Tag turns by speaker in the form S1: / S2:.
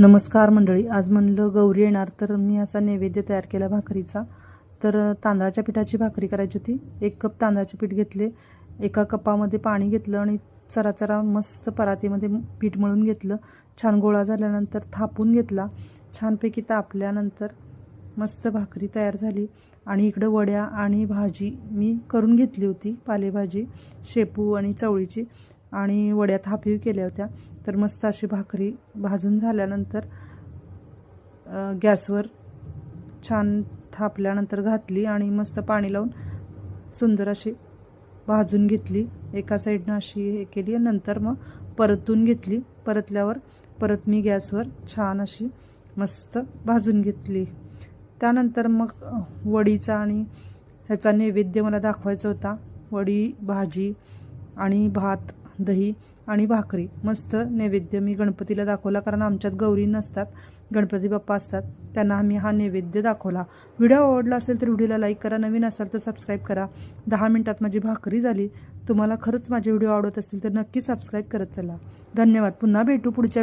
S1: नमस्कार मंडळी, आज म्हणलं गौरी येणार तर मी असा नैवेद्य तयार केला भाकरीचा। तर तांदळाच्या पिठाची भाकरी करायची होती। 1 कप तांदळाचे पीठ घेतले, एका कपामध्ये पाणी घेतलं आणि चराचरा मस्त परातीमध्ये पीठ मळून घेतलं। छान गोळा झाल्यानंतर थापून घेतला। छानपैकी तापल्यानंतर मस्त भाकरी तयार झाली। आणि इकडे वड्या आणि भाजी मी करून घेतली होती, पालेभाजी शेपू आणि चवळीची, आणि वड्या थापीव केल्या होत्या। तर मस्त अशी भाकरी भाजून झाल्यानंतर गॅसवर छान थापल्यानंतर घातली आणि मस्त पाणी लावून सुंदर अशी भाजून घेतली। एका साईडनं अशी हे केली, नंतर मग परतून घेतली। परतल्यावर परत मी गॅसवर छान अशी मस्त भाजून घेतली। त्यानंतर मग वडीचा आणि ह्याचा नैवेद्य मला दाखवायचा होता। वडी, भाजी आणि भात, दही आणि भाकरी मस्त नैवेद्य मी गणपतीला दाखवला, कारण आमच्यात गौरी नसतात, गणपती बाप्पा असतात, त्यांना आम्ही हा नैवेद्य दाखवला। व्हिडिओ आवडला असेल तर व्हिडिओला लाईक करा, नवीन असाल तर सबस्क्राईब करा। 10 मिनिटात माझी भाकरी झाली। तुम्हाला खरंच माझे व्हिडिओ आवडत असतील तर नक्की सबस्क्राईब करत चला। धन्यवाद। पुन्हा भेटू पुढच्या